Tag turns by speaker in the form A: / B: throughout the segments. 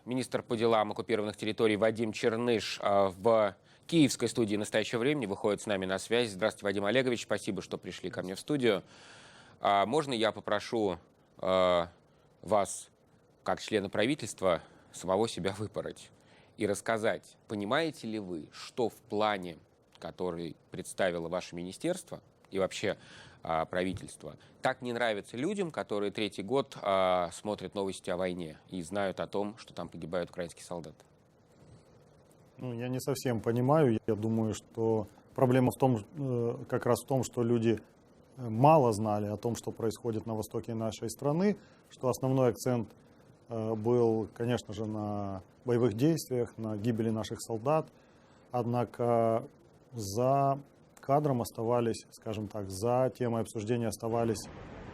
A: министр по делам оккупированных территорий Вадим Черныш в киевской студии «Настоящего времени» выходит с нами на связь. Здравствуйте, Вадим Олегович, спасибо, что пришли ко мне в студию. Можно я попрошу вас, как члена правительства, самого себя выпороть и рассказать, понимаете ли вы, что в плане, который представило ваше министерство и вообще правительство, так не нравится людям, которые третий год смотрят новости о войне и знают о том, что там погибают украинские солдаты?
B: Ну, я не совсем понимаю. Я думаю, что проблема в том, как раз в том, что люди мало знали о том, что происходит на востоке нашей страны, что основной акцент был, конечно же, на боевых действиях, на гибели наших солдат. Однако за кадром оставались, скажем так, за темой обсуждения оставались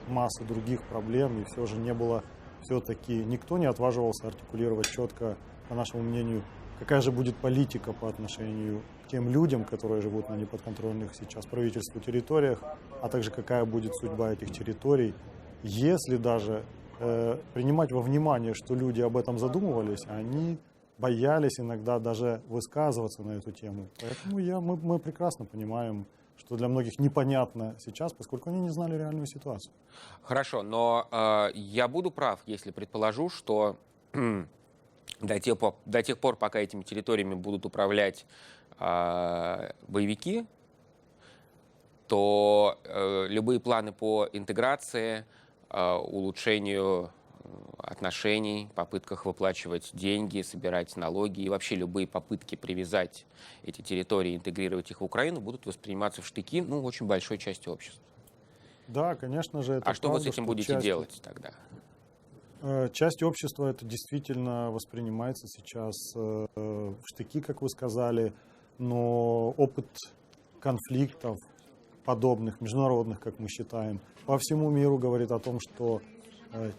B: масса других проблем, и все же не было, все-таки никто не отваживался артикулировать четко, по нашему мнению, какая же будет политика по отношению к тем людям, которые живут на неподконтрольных сейчас правительству территориях, а также какая будет судьба этих территорий, если даже принимать во внимание, что люди об этом задумывались, они боялись иногда даже высказываться на эту тему. Поэтому мы прекрасно понимаем, что для многих непонятно сейчас, поскольку они не знали реальную ситуацию.
A: Хорошо, но я буду прав, если предположу, что до тех пор, пока этими территориями будут управлять боевики, то любые планы по интеграции, улучшению отношений, попытках выплачивать деньги, собирать налоги и вообще любые попытки привязать эти территории, интегрировать их в Украину, будут восприниматься в штыки, очень большой частью общества.
B: Да, конечно же, это
A: А что вы с
B: правда,
A: этим будете делать тогда?
B: Часть общества это действительно воспринимается сейчас в штыки, как вы сказали, но опыт конфликтов подобных, международных, как мы считаем, по всему миру говорит о том, что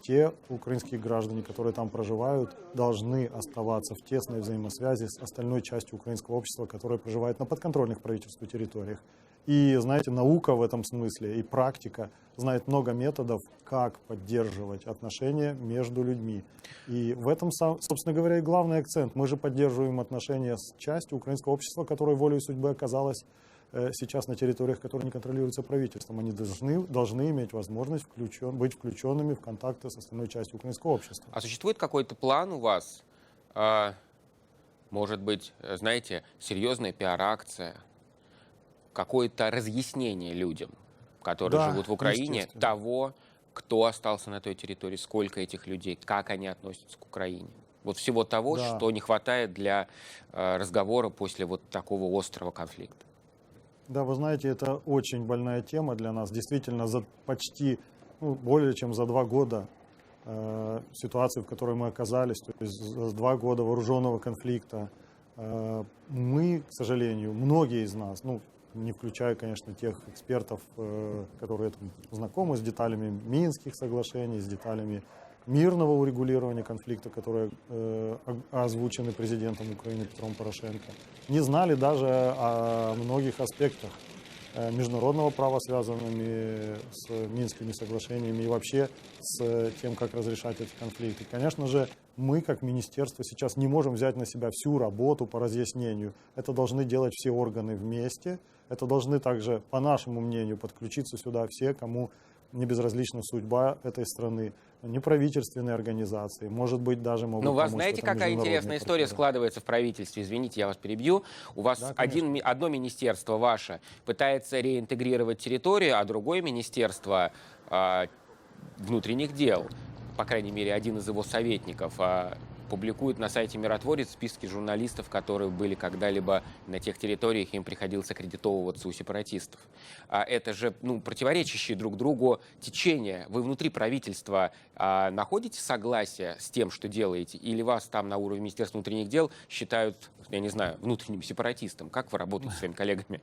B: те украинские граждане, которые там проживают, должны оставаться в тесной взаимосвязи с остальной частью украинского общества, которое проживает на подконтрольных правительству территориях. И, знаете, наука в этом смысле и практика знает много методов, как поддерживать отношения между людьми. И в этом, собственно говоря, и главный акцент. Мы же поддерживаем отношения с частью украинского общества, которое волей судьбы оказалось сейчас на территориях, которые не контролируются правительством. Они должны иметь возможность быть включенными в контакты с остальной частью украинского общества.
A: А существует какой-то план у вас? Может быть, знаете, серьезная пиар-акция, какое-то разъяснение людям, которые живут в Украине, того, кто остался на той территории, сколько этих людей, как они относятся к Украине? Вот всего того, что не хватает для разговора после вот такого острого конфликта.
B: Да, вы знаете, это очень больная тема для нас. Действительно, за почти, более чем за 2 года ситуации, в которой мы оказались, то есть за 2 года вооруженного конфликта, мы, к сожалению, многие из нас, не включая, конечно, тех экспертов, которые знакомы с деталями Минских соглашений, с деталями мирного урегулирования конфликта, которые озвучены президентом Украины Петром Порошенко, не знали даже о многих аспектах международного права, связанными с Минскими соглашениями и вообще с тем, как разрешать эти конфликты. Конечно же, мы, как министерство, сейчас не можем взять на себя всю работу по разъяснению. Это должны делать все органы вместе. Это должны также, по нашему мнению, подключиться сюда все, кому не безразлична судьба этой страны, неправительственные организации, может быть, даже могут помочь.
A: У вас знаете, какая интересная история складывается в правительстве? Извините, я вас перебью. У вас одно министерство ваше пытается реинтегрировать территорию, а другое министерство внутренних дел, по крайней мере, один из его советников, публикует на сайте «Миротворец» списки журналистов, которые были когда-либо на тех территориях, им приходилось аккредитовываться у сепаратистов. Это же противоречащие друг другу течения. Вы внутри правительства находите согласие с тем, что делаете, или вас там на уровне Министерства внутренних дел считают, я не знаю, внутренним сепаратистом? Как вы работаете с своими коллегами?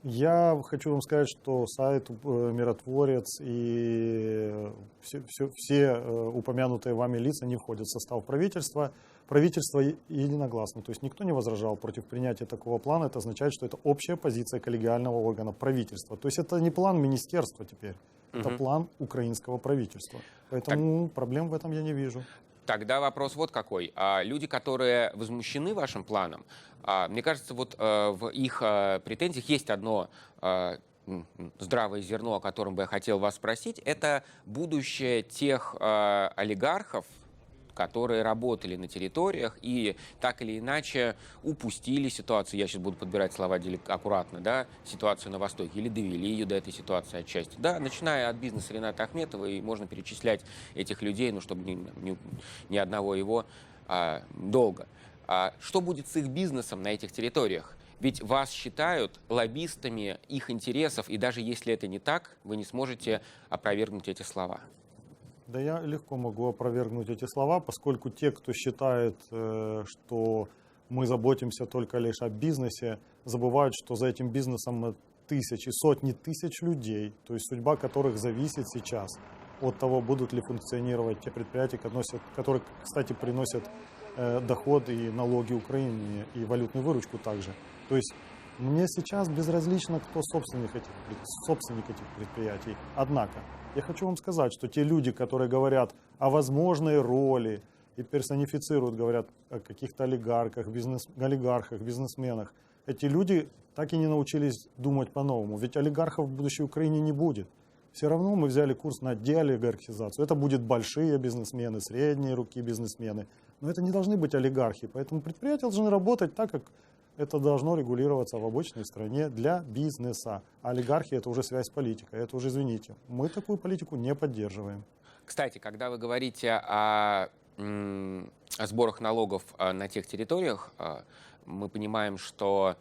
B: Я хочу вам сказать, что сайт «Миротворец» и все упомянутые вами лица не входят в состав правительства. Правительство единогласно, то есть никто не возражал против принятия такого плана. Это означает, что это общая позиция коллегиального органа правительства. То есть это не план министерства теперь, это план украинского правительства. Поэтому проблем в этом я не вижу.
A: Тогда вопрос вот какой. Люди, которые возмущены вашим планом, мне кажется, вот в их претензиях есть одно здравое зерно, о котором бы я хотел вас спросить. Это будущее тех олигархов, которые работали на территориях и так или иначе упустили ситуацию, я сейчас буду подбирать слова аккуратно, да, ситуацию на Востоке, или довели ее до этой ситуации отчасти. Да, начиная от бизнеса Рената Ахметова, и можно перечислять этих людей, ну, чтобы ни одного его долго. Что будет с их бизнесом на этих территориях? Ведь вас считают лоббистами их интересов, и даже если это не так, вы не сможете опровергнуть эти слова.
B: Да я легко могу опровергнуть эти слова, поскольку те, кто считает, что мы заботимся только лишь о бизнесе, забывают, что за этим бизнесом тысячи, сотни тысяч людей, то есть судьба которых зависит сейчас от того, будут ли функционировать те предприятия, которые, кстати, приносят доход и налоги Украине, и валютную выручку также. То есть мне сейчас безразлично, кто собственник этих предприятий. Однако, я хочу вам сказать, что те люди, которые говорят о возможной роли и персонифицируют, говорят о каких-то олигархах, бизнесменах, эти люди так и не научились думать по-новому. Ведь олигархов в будущей Украине не будет. Все равно мы взяли курс на деолигархизацию. Это будут большие бизнесмены, средние руки бизнесмены. Но это не должны быть олигархи. Поэтому предприятия должны работать так, как это должно регулироваться в обычной стране для бизнеса. А олигархи – это уже связь с политикой. Это уже, извините, мы такую политику не поддерживаем.
A: Кстати, когда вы говорите о сборах налогов на тех территориях, мы понимаем, что,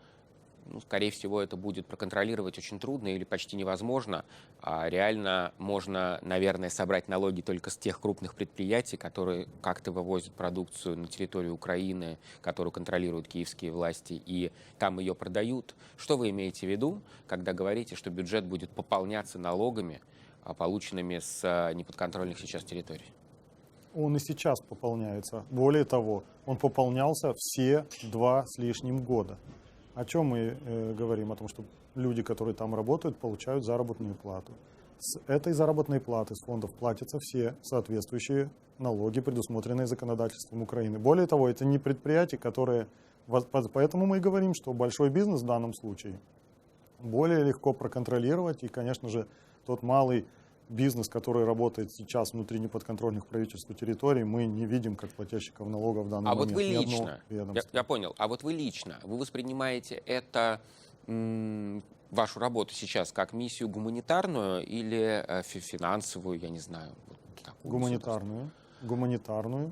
A: скорее всего, это будет проконтролировать очень трудно или почти невозможно. Реально можно, наверное, собрать налоги только с тех крупных предприятий, которые как-то вывозят продукцию на территорию Украины, которую контролируют киевские власти, и там ее продают. Что вы имеете в виду, когда говорите, что бюджет будет пополняться налогами, полученными с неподконтрольных сейчас территорий?
B: Он и сейчас пополняется. Более того, он пополнялся все 2 с лишним года. О чем мы говорим? О том, что люди, которые там работают, получают заработную плату. С этой заработной платы с фондов платятся все соответствующие налоги, предусмотренные законодательством Украины. Более того, это не предприятия, которые... Поэтому мы и говорим, что большой бизнес в данном случае более легко проконтролировать. И, конечно же, тот малый бизнес, который работает сейчас внутри неподконтрольных правительству территорий, мы не видим как плательщиков налогов в данный момент.
A: А вот вы лично, я понял, а вот вы лично, вы воспринимаете это, вашу работу сейчас, как миссию гуманитарную или финансовую, я не знаю? Вот
B: гуманитарную.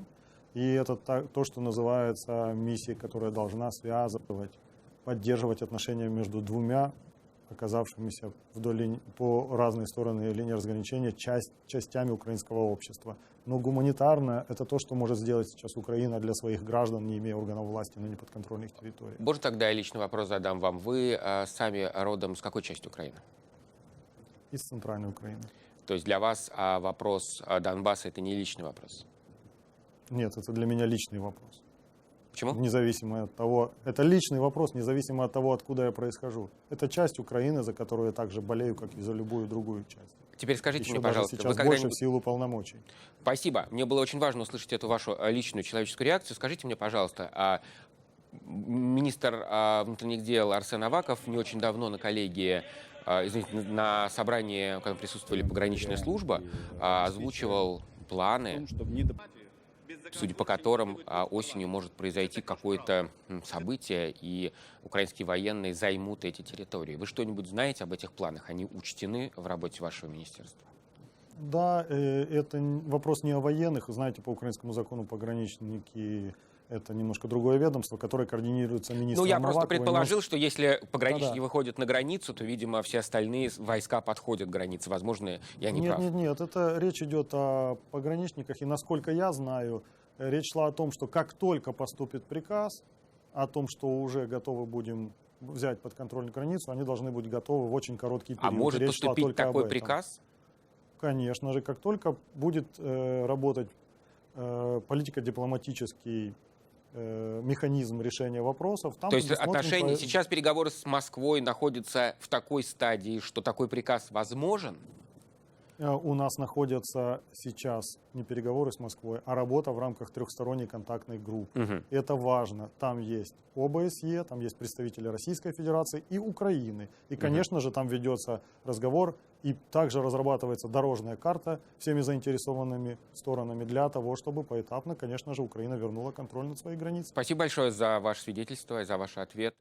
B: И это то, что называется миссией, которая должна связывать, поддерживать отношения между двумя оказавшимися по разные стороны линии разграничения частями украинского общества. Но гуманитарно это то, что может сделать сейчас Украина для своих граждан, не имея органов власти на неподконтрольных территориях.
A: Можно тогда я личный вопрос задам вам? Вы сами родом с какой части Украины?
B: Из центральной Украины.
A: То есть для вас вопрос Донбасса — это не личный вопрос?
B: Нет, это для меня личный вопрос.
A: Почему?
B: Независимо от того, это личный вопрос, независимо от того, откуда я происхожу. Это часть Украины, за которую я также болею, как и за любую другую часть.
A: Теперь скажите
B: еще
A: мне, пожалуйста,
B: сейчас больше в силу полномочий.
A: Спасибо. Мне было очень важно услышать эту вашу личную человеческую реакцию. Скажите мне, пожалуйста, министр внутренних дел Арсен Аваков не очень давно на коллегии, извините, на собрании, когда присутствовали пограничная служба, озвучивал планы, судя по которым осенью может произойти какое-то событие, и украинские военные займут эти территории. Вы что-нибудь знаете об этих планах? Они учтены в работе вашего министерства?
B: Да, это вопрос не о военных. Знаете, по украинскому закону пограничники — это немножко другое ведомство, которое координируется министром
A: я просто
B: Аваковой.
A: предположил, что если пограничники выходят на границу, то, видимо, все остальные войска подходят к границе. Возможно, я не прав.
B: Нет, это речь идет о пограничниках, и, насколько я знаю, речь шла о том, что как только поступит приказ о том, что уже готовы будем взять под контроль границу, они должны быть готовы в очень короткий период.
A: А может поступить такой приказ?
B: Конечно же, как только будет работать политико-дипломатический механизм решения вопросов. Там
A: то есть отношения, сейчас переговоры с Москвой находятся в такой стадии, что такой приказ возможен?
B: У нас находятся сейчас не переговоры с Москвой, а работа в рамках трехсторонней контактной группы. Это важно. Там есть ОБСЕ, там есть представители Российской Федерации и Украины. И, конечно же, там ведется разговор, и также разрабатывается дорожная карта всеми заинтересованными сторонами для того, чтобы поэтапно, конечно же, Украина вернула контроль над своей границей.
A: Спасибо большое за ваше свидетельство и за ваши ответы.